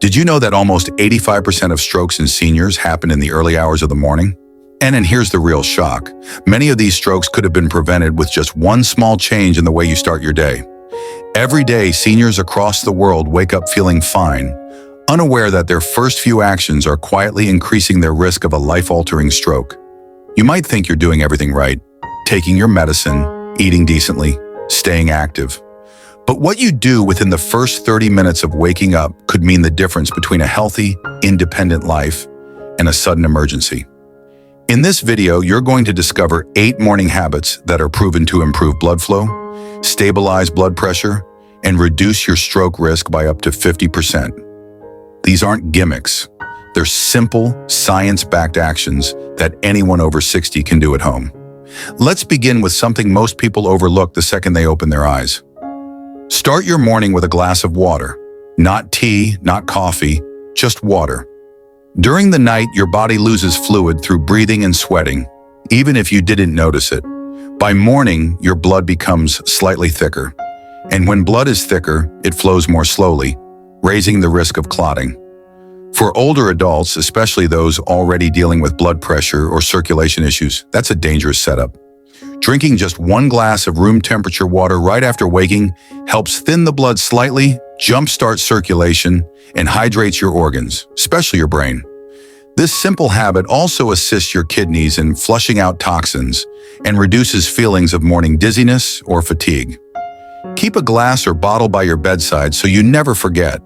Did you know that almost 85% of strokes in seniors happen in the early hours of the morning? And here's the real shock. Many of these strokes could have been prevented with just one small change in the way you start your day. Every day, seniors across the world wake up feeling fine, unaware that their first few actions are quietly increasing their risk of a life-altering stroke. You might think you're doing everything right, taking your medicine, eating decently, staying active. But what you do within the first 30 minutes of waking up could mean the difference between a healthy, independent life and a sudden emergency. In this video, you're going to discover 8 morning habits that are proven to improve blood flow, stabilize blood pressure, and reduce your stroke risk by up to 50%. These aren't gimmicks. They're simple, science-backed actions that anyone over 60 can do at home. Let's begin with something most people overlook the second they open their eyes. Start your morning with a glass of water. Not tea, not coffee, just water. During the night, your body loses fluid through breathing and sweating, even if you didn't notice it. By morning, your blood becomes slightly thicker. And when blood is thicker, it flows more slowly, raising the risk of clotting. For older adults, especially those already dealing with blood pressure or circulation issues, that's a dangerous setup. Drinking just 1 glass of room temperature water right after waking helps thin the blood slightly, jumpstart circulation, and hydrates your organs, especially your brain. This simple habit also assists your kidneys in flushing out toxins and reduces feelings of morning dizziness or fatigue. Keep a glass or bottle by your bedside so you never forget.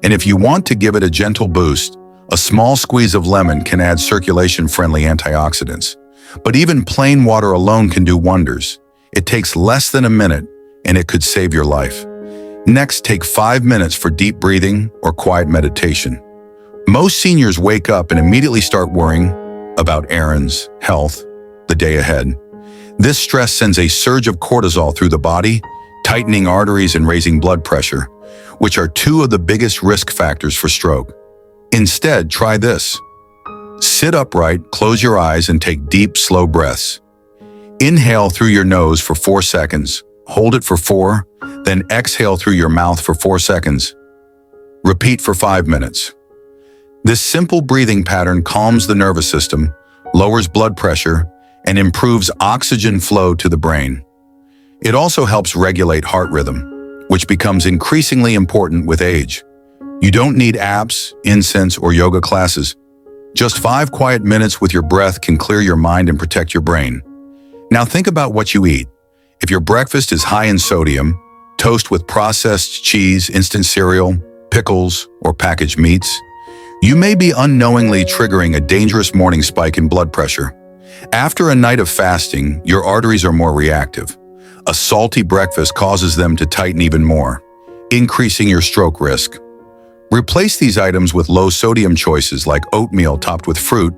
And if you want to give it a gentle boost, a small squeeze of lemon can add circulation-friendly antioxidants. But even plain water alone can do wonders. It takes less than a minute, and it could save your life. Next, take 5 minutes for deep breathing or quiet meditation. Most seniors wake up and immediately start worrying about errands, health, the day ahead. This stress sends a surge of cortisol through the body, tightening arteries and raising blood pressure, which are 2 of the biggest risk factors for stroke. Instead, try this. Sit upright, close your eyes, and take deep, slow breaths. Inhale through your nose for 4 seconds, hold it for 4, then exhale through your mouth for 4 seconds. Repeat for 5 minutes. This simple breathing pattern calms the nervous system, lowers blood pressure, and improves oxygen flow to the brain. It also helps regulate heart rhythm, which becomes increasingly important with age. You don't need apps, incense, or yoga classes. Just 5 quiet minutes with your breath can clear your mind and protect your brain. Now think about what you eat. If your breakfast is high in sodium, toast with processed cheese, instant cereal, pickles, or packaged meats, you may be unknowingly triggering a dangerous morning spike in blood pressure. After a night of fasting, your arteries are more reactive. A salty breakfast causes them to tighten even more, increasing your stroke risk. Replace these items with low-sodium choices like oatmeal topped with fruit,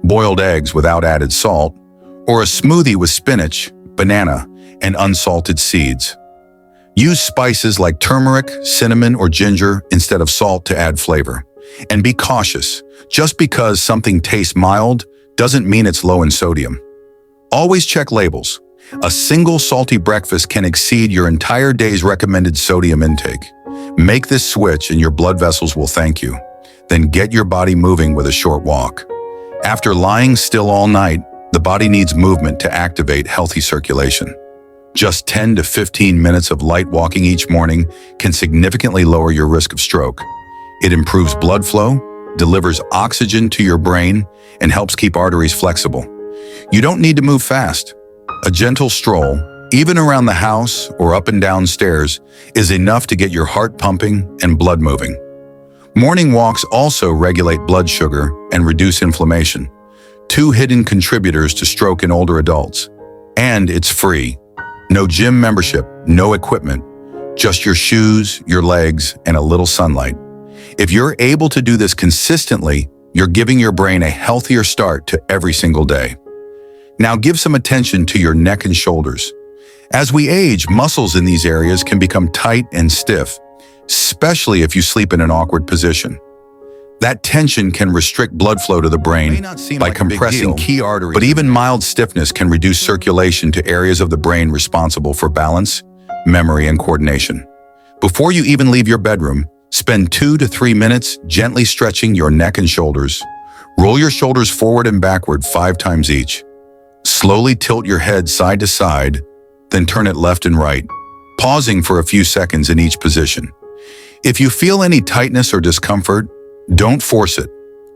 boiled eggs without added salt, or a smoothie with spinach, banana, and unsalted seeds. Use spices like turmeric, cinnamon, or ginger instead of salt to add flavor. And be cautious. Just because something tastes mild doesn't mean it's low in sodium. Always check labels. A single salty breakfast can exceed your entire day's recommended sodium intake. Make this switch and your blood vessels will thank you. Then get your body moving with a short walk. After lying still all night, the body needs movement to activate healthy circulation. Just 10 to 15 minutes of light walking each morning can significantly lower your risk of stroke. It improves blood flow, delivers oxygen to your brain, and helps keep arteries flexible. You don't need to move fast. A gentle stroll, even around the house or up and down stairs, is enough to get your heart pumping and blood moving. Morning walks also regulate blood sugar and reduce inflammation, 2 hidden contributors to stroke in older adults. And it's free. No gym membership, no equipment, just your shoes, your legs, and a little sunlight. If you're able to do this consistently, you're giving your brain a healthier start to every single day. Now give some attention to your neck and shoulders. As we age, muscles in these areas can become tight and stiff, especially if you sleep in an awkward position. That tension can restrict blood flow to the brain by compressing key arteries, but even mild stiffness can reduce circulation to areas of the brain responsible for balance, memory, and coordination. Before you even leave your bedroom, Spend 2 to 3 minutes gently stretching your neck and shoulders. Roll your shoulders forward and backward 5 times each. Slowly tilt your head side to side, then turn it left and right, pausing for a few seconds in each position. If you feel any tightness or discomfort, don't force it.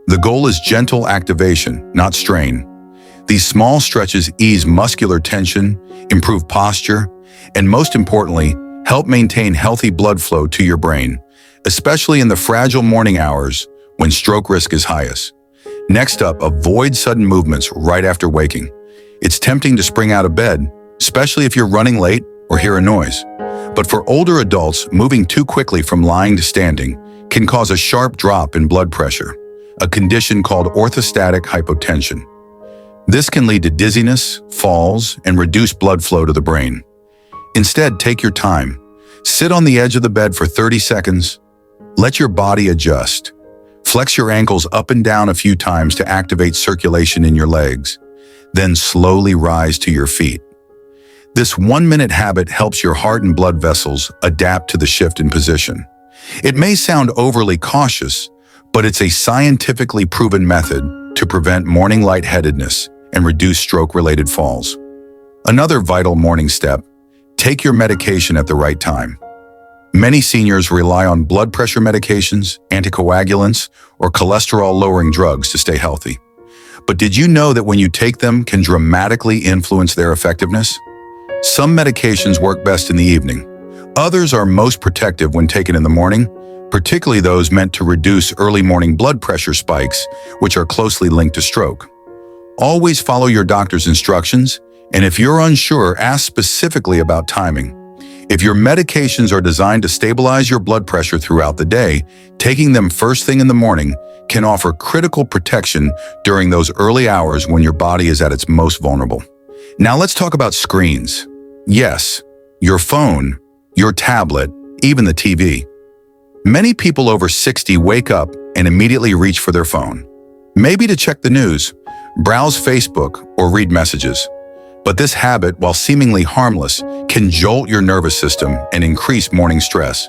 The goal is gentle activation, not strain. These small stretches ease muscular tension, improve posture, and most importantly, help maintain healthy blood flow to your brain, especially in the fragile morning hours when stroke risk is highest. Next up, avoid sudden movements right after waking. It's tempting to spring out of bed, especially if you're running late or hear a noise. But for older adults, moving too quickly from lying to standing can cause a sharp drop in blood pressure, a condition called orthostatic hypotension. This can lead to dizziness, falls, and reduced blood flow to the brain. Instead, take your time. Sit on the edge of the bed for 30 seconds. Let your body adjust. Flex your ankles up and down a few times to activate circulation in your legs. Then slowly rise to your feet. This 1-minute habit helps your heart and blood vessels adapt to the shift in position. It may sound overly cautious, but it's a scientifically proven method to prevent morning lightheadedness and reduce stroke-related falls. Another vital morning step: take your medication at the right time. Many seniors rely on blood pressure medications, anticoagulants, or cholesterol-lowering drugs to stay healthy. But did you know that when you take them can dramatically influence their effectiveness? Some medications work best in the evening. Others are most protective when taken in the morning, particularly those meant to reduce early morning blood pressure spikes, which are closely linked to stroke. Always follow your doctor's instructions, and if you're unsure, ask specifically about timing. If your medications are designed to stabilize your blood pressure throughout the day, taking them first thing in the morning can offer critical protection during those early hours when your body is at its most vulnerable. Now let's talk about screens. Yes, your phone, your tablet, even the TV. Many people over 60 wake up and immediately reach for their phone. Maybe to check the news, browse Facebook, or read messages. But this habit, while seemingly harmless, can jolt your nervous system and increase morning stress.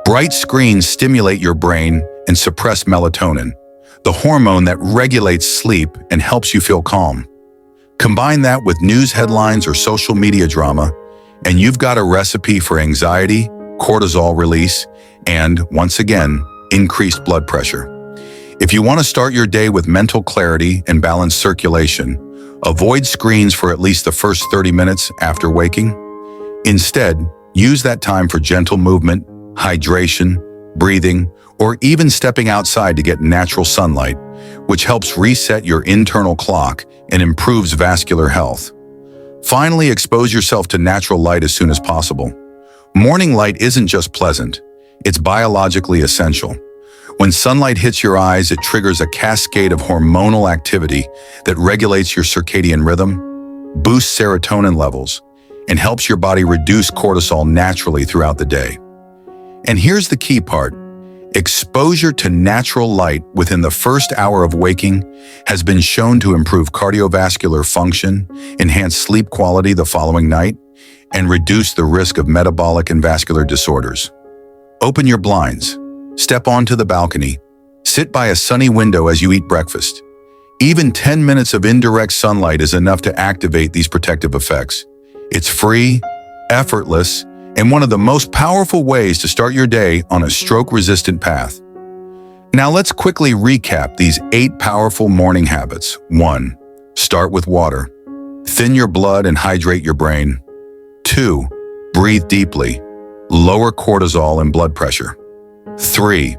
Bright screens stimulate your brain and suppress melatonin, the hormone that regulates sleep and helps you feel calm. Combine that with news headlines or social media drama, and you've got a recipe for anxiety, cortisol release, and, once again, increased blood pressure. If you want to start your day with mental clarity and balanced circulation, avoid screens for at least the first 30 minutes after waking. Instead, use that time for gentle movement, hydration, breathing, or even stepping outside to get natural sunlight, which helps reset your internal clock and improves vascular health. Finally, expose yourself to natural light as soon as possible. Morning light isn't just pleasant, it's biologically essential. When sunlight hits your eyes, it triggers a cascade of hormonal activity that regulates your circadian rhythm, boosts serotonin levels, and helps your body reduce cortisol naturally throughout the day. And here's the key part. Exposure to natural light within the first hour of waking has been shown to improve cardiovascular function, enhance sleep quality the following night, and reduce the risk of metabolic and vascular disorders. Open your blinds. Step onto the balcony. Sit by a sunny window as you eat breakfast. Even 10 minutes of indirect sunlight is enough to activate these protective effects. It's free, effortless, and one of the most powerful ways to start your day on a stroke-resistant path. Now let's quickly recap these 8 powerful morning habits. 1. Start with water. Thin your blood and hydrate your brain. 2. Breathe deeply. Lower cortisol and blood pressure. 3.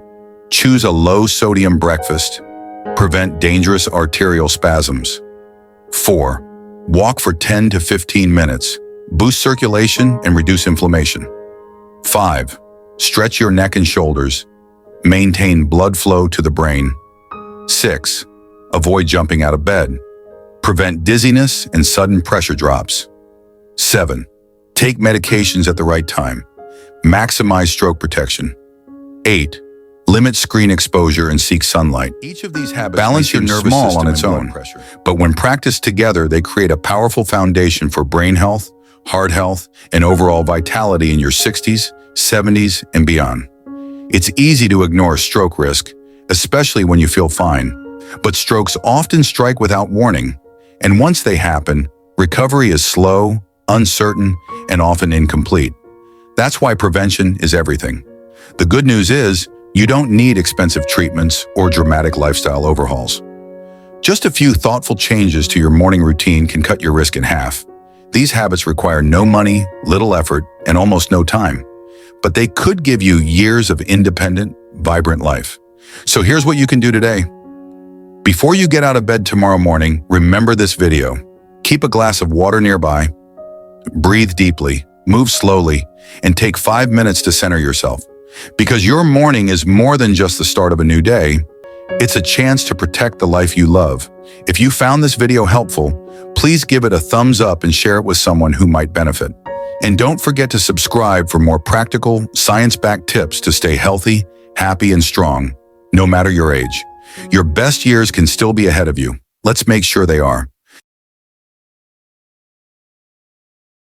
Choose a low-sodium breakfast. Prevent dangerous arterial spasms. 4. Walk for 10 to 15 minutes. Boost circulation and reduce inflammation. 5. Stretch your neck and shoulders. Maintain blood flow to the brain. 6. Avoid jumping out of bed. Prevent dizziness and sudden pressure drops. 7. Take medications at the right time. Maximize stroke protection. 8. Limit screen exposure and seek sunlight. Each of these habits balance your nervous system on its own, but when practiced together, they create a powerful foundation for brain health, heart health, and overall vitality in your 60s, 70s, and beyond. It's easy to ignore stroke risk, especially when you feel fine. But strokes often strike without warning, and once they happen, recovery is slow, uncertain, and often incomplete. That's why prevention is everything. The good news is, you don't need expensive treatments or dramatic lifestyle overhauls. Just a few thoughtful changes to your morning routine can cut your risk in half. These habits require no money, little effort, and almost no time. But they could give you years of independent, vibrant life. So here's what you can do today. Before you get out of bed tomorrow morning, remember this video. Keep a glass of water nearby, breathe deeply, move slowly, and take 5 minutes to center yourself. Because your morning is more than just the start of a new day, it's a chance to protect the life you love. If you found this video helpful, please give it a thumbs up and share it with someone who might benefit. And don't forget to subscribe for more practical, science-backed tips to stay healthy, happy, and strong, no matter your age. Your best years can still be ahead of you. Let's make sure they are.